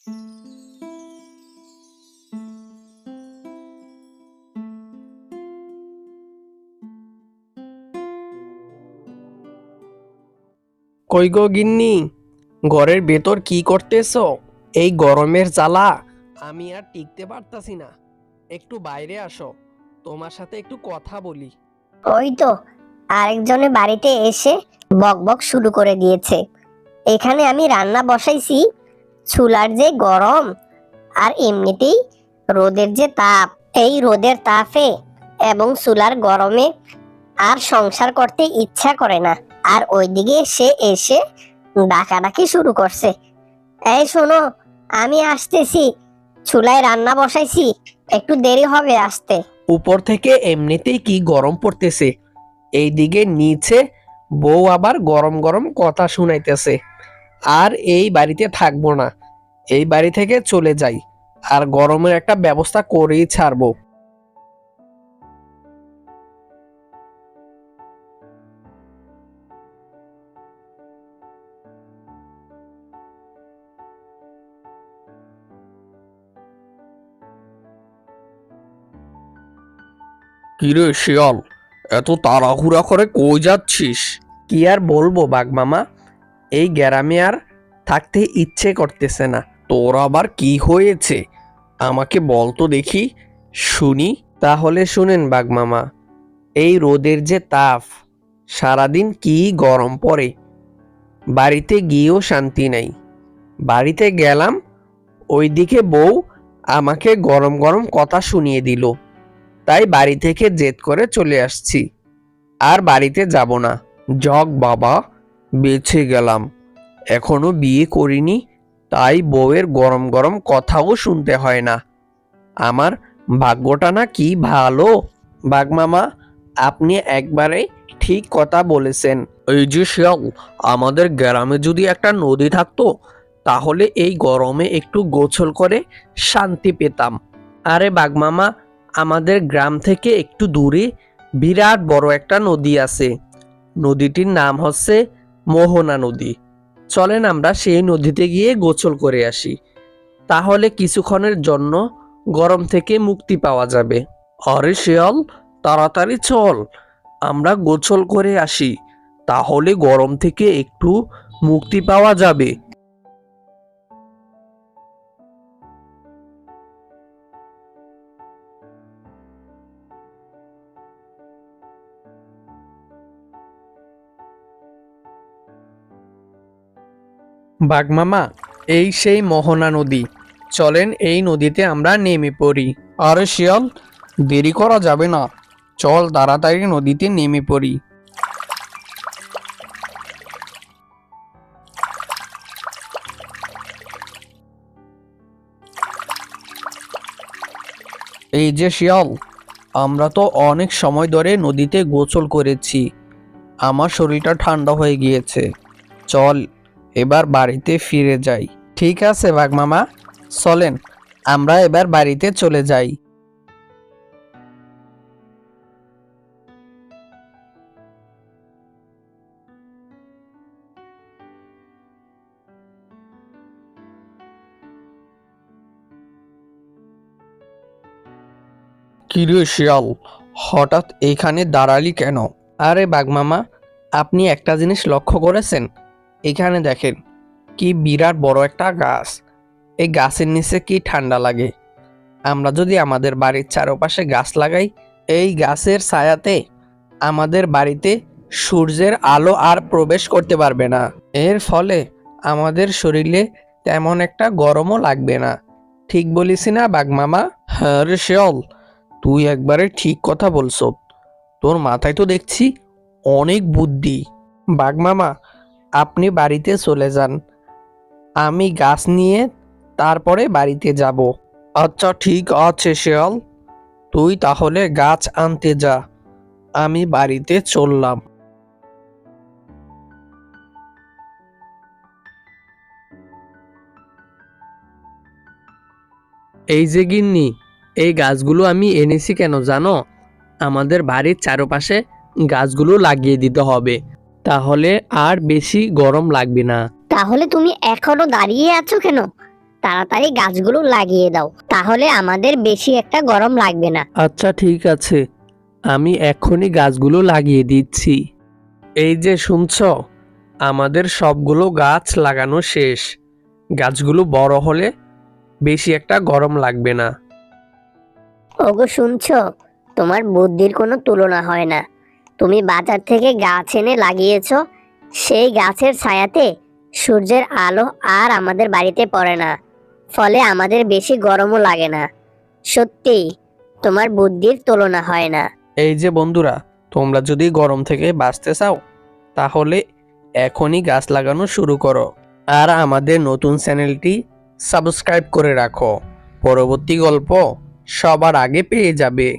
কই গো গিন্নি, ঘরের ভেতর কি করতেছো? এই গরমের জ্বালা আমি আর টিকতে পারতাছি না। একটু বাইরে আসো, তোমার সাথে একটু কথা বলি। ওই তো আরেকজনের বাড়িতে এসে বকবক শুরু করে দিয়েছে। এখানে আমি রান্না বসাইছি, চুলার যে গরম আর এমনিতেই রোদের যে তাপ, এই রোদের তাপে এবং চুলার গরমে আর সংসার করতে ইচ্ছা করে না। আর ওইদিকে সে এসে ডাকাডাকি শুরু করছে, এই শোনো, আমি আসতেছি, চুলায় রান্না বসাইছি, একটু দেরি হবে আসতে। উপর থেকে এমনিতেই কি গরম পড়তেছে, এইদিকে নিচে বউ আবার গরম গরম কথা শুনাইতেছে। আর এই বাড়িতে থাকবো না, এই বাড়ি থেকে চলে যাই, আর গরমের একটা ব্যবস্থা করেই ছাড়বো। কিরে শিয়াল, এত তাড়াহুড়া করে কই যাচ্ছিস? কি আর বলবো বাঘ মামা, এই গ্রামে আর থাকতে ইচ্ছে করতেছে না। তোর আবার কি হয়েছে আমাকে বল তো দেখি, শুনি। তাহলে শুনেন বাঘ মামা, এই রোদের যে তাপ, সারাদিন কি গরম পড়ে, বাড়িতে গিয়েও শান্তি নাই। বাড়িতে গেলাম, ওইদিকে বউ আমাকে গরম গরম কথা শুনিয়ে দিল, তাই বাড়ি থেকে জেদ করে চলে আসছি। আর বাড়িতে যাব না। জগ বাবা, বেঁচে গেলাম, এখনো বিয়ে করিনি, তাই বউয়ের গরম গরম কথাও শুনতে হয় না। আমার ভাগ্যটা না কি ভালো। বাঘ মামা, আপনি একবারে ঠিক কথা বলেছেন। এই যে শিয়াল, আমাদের গ্রামে যদি একটা নদী থাকতো, তাহলে এই গরমে একটু গোসল করে শান্তি পেতাম। আরে বাঘ মামা, আমাদের গ্রাম থেকে একটু দূরে বিরাট বড় একটা নদী আছে। নদীটির নাম হচ্ছে মোহনা নদী। চলেন আমরা সেই নদীতে গিয়ে গোসল করে আসি, তাহলে কিছুক্ষণের জন্য গরম থেকে মুক্তি পাওয়া যাবে। আরে শিয়াল, তাড়াতাড়ি চল, আমরা গোসল করে আসি, তাহলে গরম থেকে একটু মুক্তি পাওয়া যাবে। বাঘ মামা, এই সেই মোহনা নদী, চলেন এই নদীতে আমরা নেমে পড়ি। আরে শিয়াল, দেরি করা যাবে না, চল তাড়াতাড়ি নদীতে নেমে পড়ি। এই যে শিয়াল, আমরা তো অনেক সময় ধরে নদীতে গোসল করেছি, আমার শরীরটা ঠান্ডা হয়ে গিয়েছে, চল এবার বাড়িতে ফিরে যাই। ঠিক আছে বাঘ মামা, চলেন আমরা এবার বাড়িতে চলে যাই। কিরে শিয়াল, হঠাৎ এইখানে দাঁড়ালি কেন? আরে বাঘ মামা, আপনি একটা জিনিস লক্ষ্য করেছেন? এখানে দেখেন, কি বিরাট বড় একটা গাছ। এই গাছের নিচে কি ঠান্ডা লাগে। আমরা যদি আমাদের বাড়ির চারপাশে গাছ লাগাই, এই গাছের ছায়াতে আমাদের বাড়িতে সূর্যের আলো আর প্রবেশ করতে পারবে না। এর ফলে আমাদের শরীরে তেমন একটা গরমও লাগবে না। ঠিক বলিস না বাঘ মামা? হ্যাঁ রে শিয়াল, তুই একবারে ঠিক কথা বলছ, তোর মাথায় তো দেখছি অনেক বুদ্ধি। বাঘ মামা, আপনি বাড়িতে চলে যান, আমি গাছ নিয়ে তারপরে বাড়িতে যাব। আচ্ছা ঠিক আছে শিয়াল, তুই তাহলে গাছ আনতে যা, আমি বাড়িতে চললাম। এই যে গিন্নি, এই গাছগুলো আমি এনেছি কেন জানো? আমাদের বাড়ির চারপাশে গাছগুলো লাগিয়ে দিতে হবে, তাহলে আর বেশি গরম লাগবে না। তাহলে তুমি এখনো দাঁড়িয়ে আছো কেন? তাড়াতাড়ি গাছগুলো লাগিয়ে দাও, তাহলে আমাদের বেশি একটা গরম লাগবে না। আচ্ছা ঠিক আছে, আমি এক্ষুনি গাছগুলো লাগিয়ে দিচ্ছি। এই যে শুনছো, আমাদের সবগুলো গাছ লাগানো শেষ। গাছগুলো বড় হলে বেশি একটা গরম লাগবে না। ওগো শুনছো, তোমার বুদ্ধির কোনো তুলনা হয় না। তুমি বাজার থেকে গাছ এনে লাগিয়েছো, সেই গাছের ছায়াতে সূর্যের আলো আর আমাদের বাড়িতে পড়ে না, ফলে আমাদের বেশি গরমও লাগে না। সত্যি, তোমার বুদ্ধির তুলনা হয় না। এই যে বন্ধুরা, তোমরা যদি গরম থেকে বাঁচতে চাও তাহলে এখনই গাছ লাগানো শুরু করো আর আমাদের নতুন চ্যানেলটি সাবস্ক্রাইব করে রাখো। পরবর্তী গল্প সবার আগে পেয়ে যাবে।